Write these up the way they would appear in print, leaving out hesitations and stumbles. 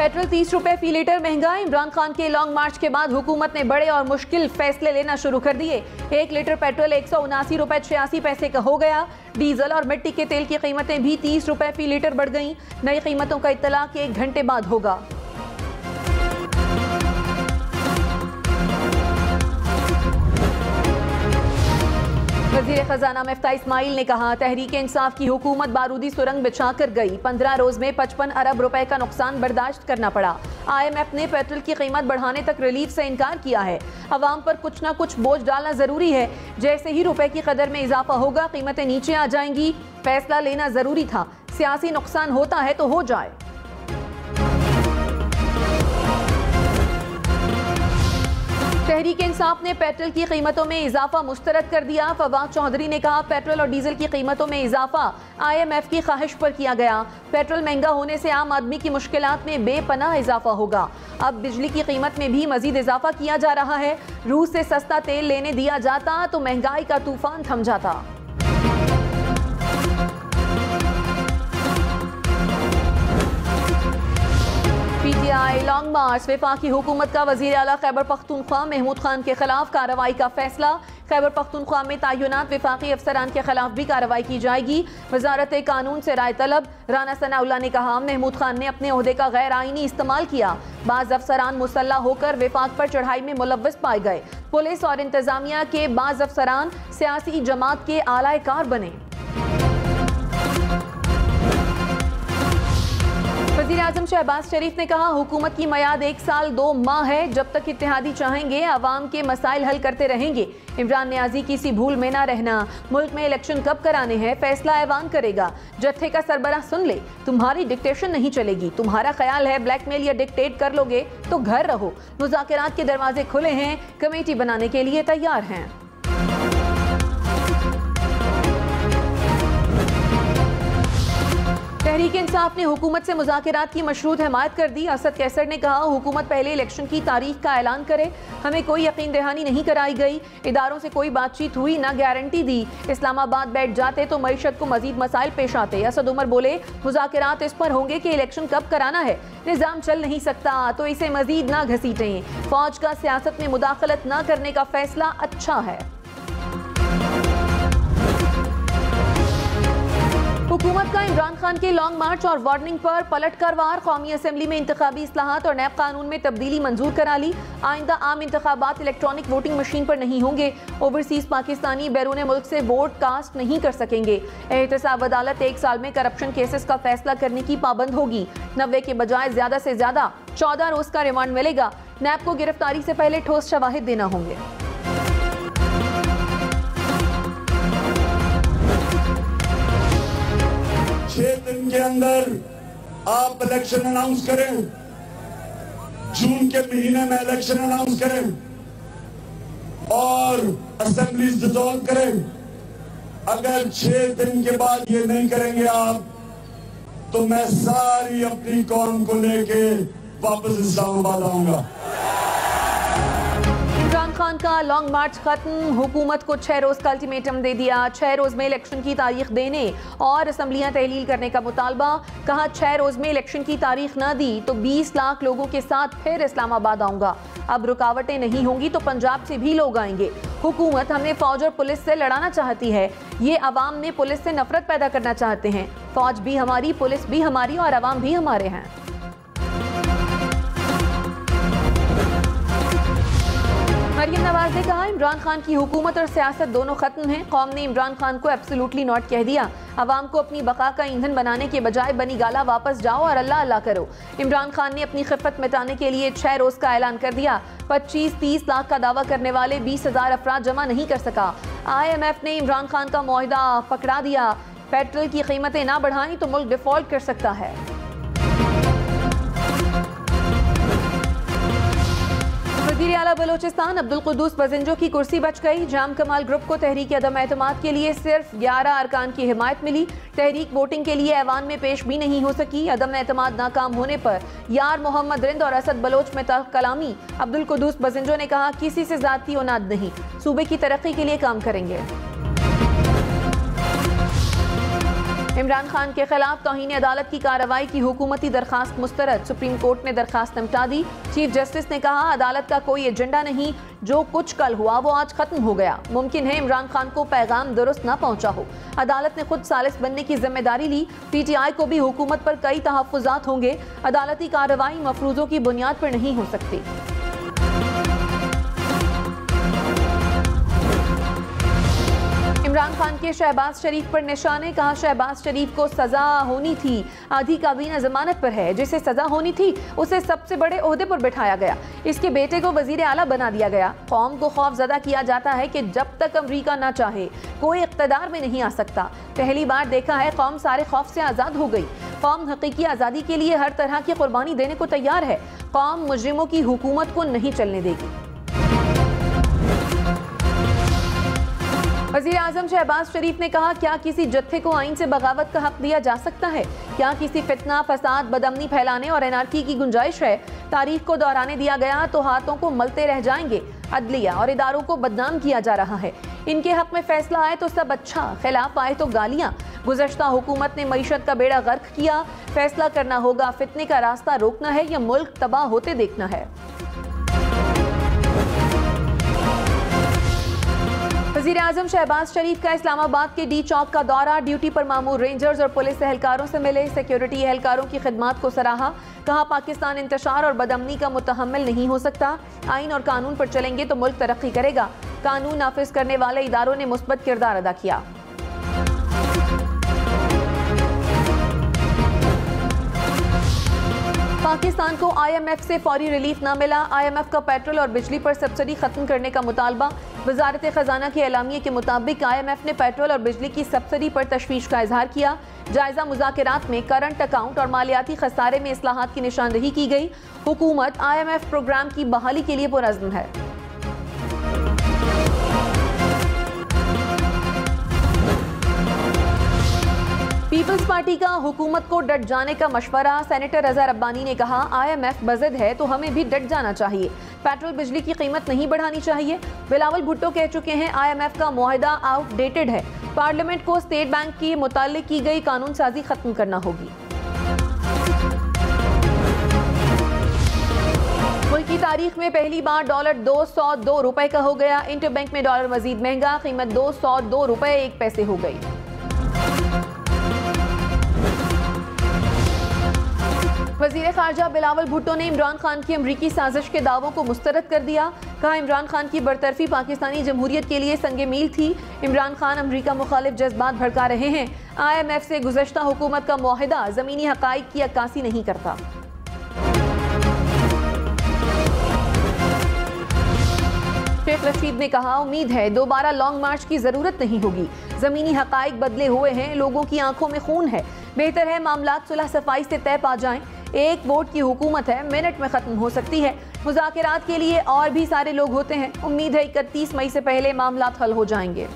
Petrol 30 रुपए फी litre महंगा। इमरान खान के लॉन्ग मार्च के बाद हुकूमत ने बड़े और मुश्किल फैसले लेना शुरू कर दिए। 1 लीटर पेट्रोल 179 रुपए 86 पैसे का हो गया। डीजल और मिट्टी के तेल की कीमतें भी 30 रुपए फी लीटर बढ़ गईं। नई कीमतों का इत्तलाक 1 घंटे बाद होगा। वज़ीर खजाना मुफ्ती इस्माइल ने कहा, तहरीक इंसाफ की हुकूमत बारूदी सुरंग बिछा कर गई। 15 रोज में 55 अरब रुपए का नुकसान बर्दाश्त करना पड़ा। IMF ने पेट्रोल की कीमत बढ़ाने तक रिलीफ से इनकार किया है। अवाम पर कुछ ना कुछ बोझ डालना जरूरी है। जैसे ही रुपए की कदर में इजाफा होगा, कीमतें नीचे आ जाएंगी। फैसला लेना जरूरी था। सियासी नुकसान होता है तो हो जाए। तहरीक इंसाफ ने पेट्रोल की कीमतों में इजाफा मुस्तरद कर दिया। फवाद चौधरी ने कहा, पेट्रोल और डीजल की कीमतों में इजाफा IMF की ख्वाहिश पर किया गया। पेट्रोल महंगा होने से आम आदमी की मुश्किलात में बेपनाह इजाफा होगा। अब बिजली की कीमत में भी मजीद इजाफा किया जा रहा है। रूस से सस्ता तेल लेने दिया जाता तो महंगाई का तूफान थम जाता। PTI लॉन्ग मार्च। वफाकी हुकूमत का वज़ीर आला खैबर पख्तूनख्वा महमूद खान के खिलाफ कार्रवाई का फैसला। खैबर पख्तूनख्वा में तैनात वफाकी अफसरान के खिलाफ भी कार्रवाई की जाएगी। वजारत कानून से राय तलब। राना सनाउल्लाह ने कहा, महमूद खान ने अपने ओहदे का गैर आईनी इस्तेमाल किया। बाज़ अफसरान मुसल्लह होकर वफाक पर चढ़ाई में मुलव्वस पाए गए। पुलिस और इंतजामिया के बाज़ अफसरान सियासी जमात के आलाकार बने। वज़ीर आज़म शहबाज शरीफ ने कहा, हुकूमत की मयाद 1 साल 2 माह है। जब तक इत्तेहादी चाहेंगे अवाम के मसाइल हल करते रहेंगे। इमरान नियाजी किसी भूल में ना रहना। मुल्क में इलेक्शन कब कराने हैं फैसला ऐवान करेगा। जत्थे का सरबराह सुन ले, तुम्हारी डिक्टेशन नहीं चलेगी। तुम्हारा ख्याल है ब्लैकमेल या डिक्टेट कर लोगे तो घर रहो। मुज़ाकरात के दरवाजे खुले हैं। कमेटी बनाने के लिए तैयार हैं। तहरीक इंसाफ ने हुकूमत से मुज़ाकरात की मशरूत हमायत कर दी। असद कैसर ने कहा, हुकूमत पहले इलेक्शन की तारीख का ऐलान करे। हमें कोई यकीन दहानी नहीं कराई गई। इदारों से कोई बातचीत हुई, ना गारंटी दी। इस्लामाबाद बैठ जाते तो मईशत को मजीद मसाइल पेश आते। असद उमर बोले, मुज़ाकरात इस पर होंगे कि इलेक्शन कब कराना है। निज़ाम चल नहीं सकता तो इसे मजीद ना घसीटें। फौज का सियासत में मुदाखलत न करने का फैसला अच्छा है। हुकूमत का इमरान खान के लॉन्ग मार्च और वार्निंग पर पलटकर वार। कौमी असम्बली में इंतखाबी इस्लाहात और नैब कानून में तब्दीली मंजूर करा ली। आइंदा आम इंतखाबात इलेक्ट्रॉनिक वोटिंग मशीन पर नहीं होंगे। ओवरसीज पाकिस्तानी बैरून मुल्क से वोट कास्ट नहीं कर सकेंगे। एहतसाब अदालत 1 साल में करप्शन केसेस का फैसला करने की पाबंद होगी। 90 के बजाय ज्यादा से ज्यादा 14 रोज का रिमांड मिलेगा। नैब को गिरफ्तारी से पहले ठोस शवाहिद देना होंगे। 6 दिन के अंदर आप इलेक्शन अनाउंस करें। जून के महीने में इलेक्शन अनाउंस करें और असेंबली डिसॉल्व करें। अगर 6 दिन के बाद ये नहीं करेंगे आप, तो मैं सारी अपनी कौम को लेके वापस इस्लामाबाद आऊंगा। इमरान खान का लॉन्ग मार्च खत्म। हुकूमत को 6 रोज का अल्टीमेटम दे दिया। 6 रोज में इलेक्शन की तारीख देने और असम्बलियां तहलील करने का मुतालबा। कहा, 6 रोज में इलेक्शन की तारीख ना दी तो 20 लाख लोगों के साथ फिर इस्लामाबाद आऊंगा। अब रुकावटें नहीं होंगी तो पंजाब से भी लोग आएंगे। हुकूमत हमें फौज और पुलिस से लड़ाना चाहती है। ये अवाम में पुलिस से नफरत पैदा करना चाहते हैं। फौज भी हमारी, पुलिस भी हमारी और अवाम भी हमारे हैं। मरियम नवाज ने कहा, इमरान खान की हुकूमत और सियासत दोनों खत्म हैं। कौम ने इमरान खान को एब्सोल्युटली नॉट कह दिया। अवाम को अपनी बका का ईंधन बनाने के बजाय बनी गाला वापस जाओ और अल्लाह अल्लाह करो। इमरान खान ने अपनी खिफत मिटाने के लिए 6 रोज का ऐलान कर दिया। 25-30 लाख का दावा करने वाले 20,000 अफराद जमा नहीं कर सका। IMF ने इमरान खान का मुआहिदा पकड़ा दिया। पेट्रोल की कीमतें ना बढ़ाई तो मुल्क डिफॉल्ट कर सकता है। वज़ीर आला बलोचिस्तान अब्दुल कुद्दूस बज़ंजो की कुर्सी बच गई। जाम कमाल ग्रुप को तहरीक अदम एतमाद के लिए सिर्फ 11 अरकान की हिमायत मिली। तहरीक वोटिंग के लिए ऐवान में पेश भी नहीं हो सकी। अदम एतमाद नाकाम होने पर यार मोहम्मद रिंद और असद बलोच में तल्ख कलामी। अब्दुल कुद्दूस बज़ंजो ने कहा, किसी से ज़ाती औनाद नहीं, सूबे की तरक्की के लिए काम करेंगे। इमरान खान के खिलाफ तौहीन अदालत की कार्रवाई की हुकूमती दरखास्त मुस्तरद, सुप्रीम कोर्ट ने दरखास्त निपटा दी। चीफ जस्टिस ने कहा अदालत का कोई एजेंडा नहीं, जो कुछ कल हुआ वो आज खत्म हो गया। मुमकिन है इमरान खान को पैगाम दुरुस्त ना पहुंचा हो। अदालत ने खुद सालिस बनने की जिम्मेदारी ली। PTI को भी हुकूमत पर कई तहफ्फुजात होंगे। अदालती कार्रवाई मफरूजों की बुनियाद पर नहीं हो सकती। इमरान खान के शहबाज शरीफ पर निशाने, कहा शहबाज शरीफ को सजा होनी थी, आधी काबीना जमानत पर है, जिसे सजा होनी थी उसे सबसे बड़े ओहदे पर बिठाया गया, इसके बेटे को वजीर आला बना दिया गया। कौम को खौफजदा किया जाता है कि जब तक अमरीका ना चाहे कोई इख्तदार में नहीं आ सकता। पहली बार देखा है कौम सारे खौफ से आज़ाद हो गई। कौम हकीकी आज़ादी के लिए हर तरह की कुर्बानी देने को तैयार है। कौम मुजरिमों की हुकूमत को नहीं चलने देगी। वज़ीर आज़म शहबाज शरीफ ने कहा क्या किसी जत्थे को आइन से बगावत का हक दिया जा सकता है? क्या किसी फितना, फसाद, बदअमनी फैलाने और एनार्की की गुंजाइश है? तारीख को दोहराने दिया गया तो हाथों को मलते रह जाएंगे। अदलिया और इदारों को बदनाम किया जा रहा है। इनके हक में फैसला आए तो सब अच्छा, खिलाफ आए तो गालियां। गुज़श्ता हुकूमत ने मईशत का बेड़ा गर्क किया। फैसला करना होगा फितने का रास्ता रोकना है या मुल्क तबाह होते देखना है। वज़ीर आज़म शहबाज शरीफ का इस्लामाबाद के डी चौक का दौरा, ड्यूटी पर मामूर रेंजर्स और पुलिस एहलकारों से मिले। सिक्योरिटी एहलकारों की खिदमात को सराहा। कहा पाकिस्तान इंतशार और बदअमनी का मुतहम्मिल नहीं हो सकता। आइन और कानून पर चलेंगे तो मुल्क तरक्की करेगा। कानून नाफिज करने वाले इदारों ने मुस्बत किरदार अदा किया। पाकिस्तान को IMF से फौरी रिलीफ न मिला। IMF का पेट्रोल और बिजली पर सब्सिडी खत्म करने का मुतालबा। वजारत खजाना के एलामिये के मुताबिक IMF ने पेट्रोल और बिजली की सब्सिडी पर तशवीश का इजहार किया। जायजा मुज़ाकरात में करंट अकाउंट और मालियाती खसारे में इस्लाहात की निशानदही की गई। हुकूमत IMF प्रोग्राम की बहाली के लिए पुरअज़्म है। पीपल्स पार्टी का हुकूमत को डट जाने का मशवरा। सेनेटर रजा रब्बानी ने कहा IMF बज़द है तो हमें भी डट जाना चाहिए। पेट्रोल बिजली की कीमत नहीं बढ़ानी चाहिए। बिलावल भुट्टो कह चुके हैं IMF का मुआहदा आउटडेटेड है। पार्लियामेंट को स्टेट बैंक के मुताल्लिक की गई कानून साजी खत्म करना होगी। मुल्क की तारीख में पहली बार डॉलर 202 रुपए का हो गया। इंटरबैंक में डॉलर मजीद महंगा, कीमत 202 रुपए 1 पैसे हो गई। वज़ीर ख़ारजा बिलावल भुट्टो ने इमरान खान की अमरीकी साजिश के दावों को मुस्तरद कर दिया। कहा इमरान खान की बरतरफी पाकिस्तानी जमहूरियत के लिए संगे मील थी। इमरान खान अमरीका मुखालिफ जज्बात भड़का रहे हैं। IMF से गुज़श्ता हुकूमत का मुआहदा ज़मीनी हक़ाइक़ की अक्कासी नहीं करता। शेख रशीद ने कहा उम्मीद है दोबारा लॉन्ग मार्च की जरूरत नहीं होगी। ज़मीनी हक़ाइक़ बदले हुए हैं, लोगों की आंखों में खून है। बेहतर है मामलात सुलह सफाई से तय पा जाएं। एक वोट की हुकूमत है, मिनट में खत्म हो सकती है। मुज़ाकरात के लिए और भी सारे लोग होते हैं। उम्मीद है 31 मई से पहले मामलात हल हो जाएंगे।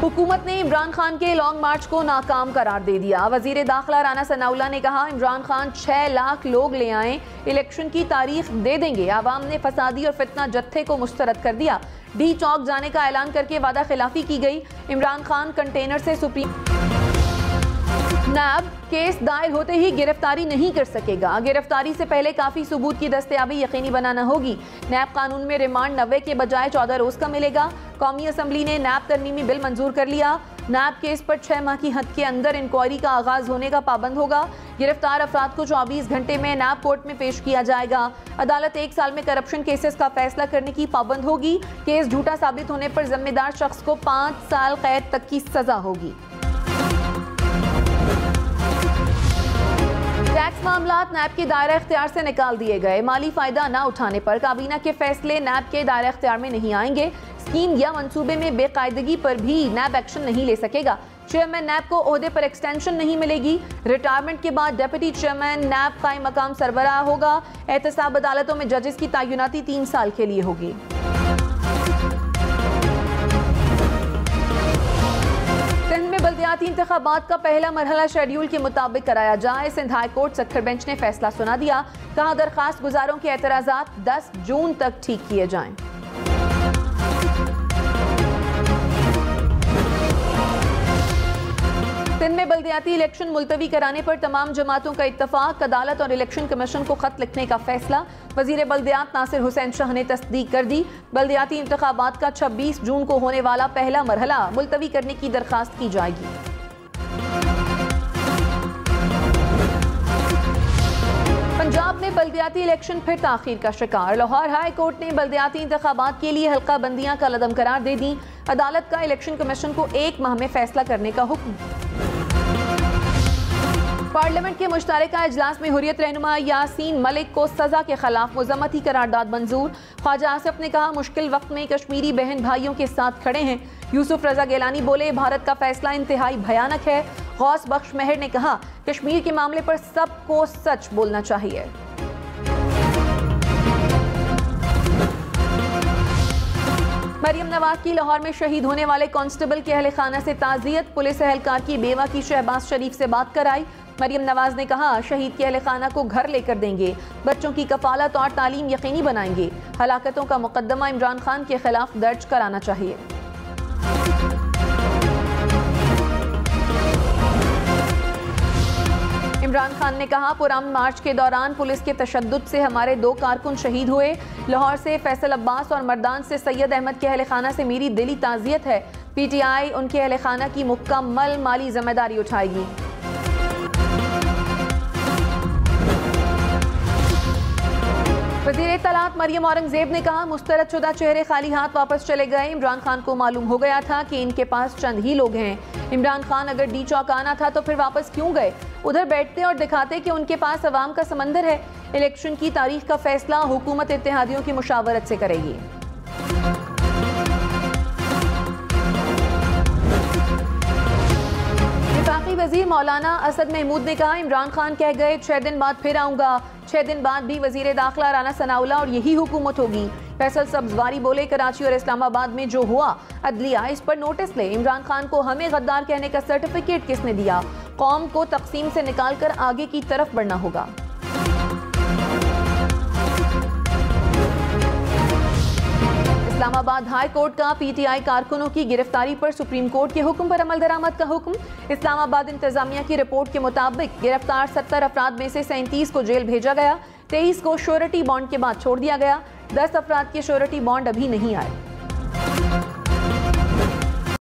हुकूमत ने इमरान खान के लॉन्ग मार्च को नाकाम करार दे दिया। वजीर दाखिला राना सनाउल्लाह ने कहा इमरान खान 6 लाख लोग ले आए, इलेक्शन की तारीख दे देंगे। आवाम ने फसादी और फितना जत्थे को मुस्तरद कर दिया। डी चौक जाने का ऐलान करके वादा खिलाफी की गई। इमरान खान कंटेनर से सुप्रीम नैब केस दायर होते ही गिरफ्तारी नहीं कर सकेगा। गिरफ्तारी से पहले काफी सबूत की दस्तयाबी यकीनी बनाना होगी। नैब कानून में रिमांड 90 के बजाय 14 रोज का मिलेगा। कौमी असम्बली ने नैब तरमीमी बिल मंजूर कर लिया। नैब केस पर 6 माह की हद के अंदर इंक्वायरी का आगाज होने का पाबंद होगा। गिरफ्तार अफराद को 24 घंटे में नैब कोर्ट में पेश किया जाएगा। अदालत 1 साल में करप्शन केसेस का फैसला करने की पाबंद होगी। केस झूठा साबित होने पर जिम्मेदार शख्स को 5 साल कैद तक की सजा होगी। टैक्स मामलात नैब के दायरा इख्तियार से निकाल दिए गए। माली फायदा न उठाने पर काबीना के फैसले नैब के दायरा इख्तियार में नहीं आएंगे। स्कीम या मंसूबे में बेकायदगी पर भी नैब एक्शन नहीं ले सकेगा। चेयरमैन नैब को ओहदे पर एक्सटेंशन नहीं मिलेगी। रिटायरमेंट के बाद डिप्टी चेयरमैन नैब कायम मकाम सरबराह होगा। एहतसाब अदालतों में जजेस की तैनाती 3 साल के लिए होगी। बल्दियाती इंतखाबात का पहला मरहला शेड्यूल के मुताबिक कराया जाए। Sindh high court Sukkur bench ने फैसला सुना दिया। कहा दरखास्त गुजारों के एतराजात 10 जून तक ठीक किए जाएं। सिंध में बल्दियाती इलेक्शन मुलतवी कराने पर तमाम जमातों का इत्तफाक। अदालत और इलेक्शन कमीशन को खत लिखने का फैसला। वजीर बल्दियात नासिर हुसैन शाह ने तस्दीक कर दी। बल्दियाती इंतखाबात का 26 जून को होने वाला पहला मरहला मुलतवी करने की दरखास्त की जाएगी। पंजाब में बल्दियाती इलेक्शन फिर ताखीर का शिकार। लाहौर हाई कोर्ट ने बल्दियाती इंतखाबात के लिए हल्का बंदियां कल अदम करार दे दी। अदालत का इलेक्शन कमीशन को 1 माह में फैसला करने का हुक्म। पार्लियामेंट के मुश्तरका इजलास में हुर्रियत रहनुमा यासीन मलिक को सजा के खिलाफ मुज़म्मती करारदाद मंजूर। ख्वाजा आसिफ ने कहा मुश्किल वक्त में कश्मीरी बहन भाइयों के साथ खड़े हैं। यूसुफ रजा गिलानी बोले भारत का फैसला इंतहाई भयानक है। गौस बख्श मेहर ने कहा कश्मीर के मामले पर सबको सच बोलना चाहिए। मरियम नवाज की लाहौर में शहीद होने वाले कांस्टेबल के अहल खाना से ताज़ियत। पुलिस एहलकार की बेवा की शहबाज शरीफ से बात कराई। मरियम नवाज ने कहा शहीद के अहल खाना को घर लेकर देंगे, बच्चों की कफालत और तालीम यकीनी बनाएंगे। हलाकतों का मुकदमा इमरान खान के खिलाफ दर्ज कराना चाहिए। इमरान खान ने कहा पुरअमन मार्च के दौरान पुलिस के तशद्दुद से हमारे 2 कारकुन शहीद हुए। लाहौर से फैसल अब्बास और मर्दान से सैयद अहमद के अहल खाना से मेरी दिली ताज़ियत है। PTI उनके अहल खाना की मुकम्मल माली जिम्मेदारी उठाएगी। वज़ीर इत्तलात मरियम औरंगजेब ने कहा मुस्तरद शुदा चेहरे खाली हाथ वापस चले गए। इमरान खान को मालूम हो गया था कि इनके पास चंद ही लोग हैं। इमरान खान अगर डी चौंकाना था तो फिर वापस क्यों गए? उधर बैठते और दिखाते कि उनके पास अवाम का समंदर है। इलेक्शन की तारीख का फैसला हुकूमत इत्तेहादियों की मुशावरत से करेगी। वफाकी वजीर मौलाना असद महमूद ने कहा इमरान खान कह गए 6 दिन बाद फिर आऊंगा। 6 दिन बाद भी वजीर दाखिला राना सनाउल्लाह और यही हुकूमत होगी। फैसल सब्जवारी बोले कराची और इस्लामाबाद में जो हुआ अदलिया इस पर नोटिस ले। इमरान खान को हमें गद्दार कहने का सर्टिफिकेट किसने दिया? कौम को तकसीम से निकाल कर आगे की तरफ बढ़ना होगा। इस्लामाबाद हाई कोर्ट का PTI कारकुनों की गिरफ्तारी पर सुप्रीम कोर्ट के हुक्म पर अमल दरामद का हुक्म। इस्लामाबाद इंतजामिया की रिपोर्ट के मुताबिक गिरफ्तार 70 अफराद में से 37 को जेल भेजा गया, 23 को श्योरिटी बॉन्ड के बाद छोड़ दिया गया। 10 अफराद के श्योरिटी बॉन्ड अभी नहीं आए।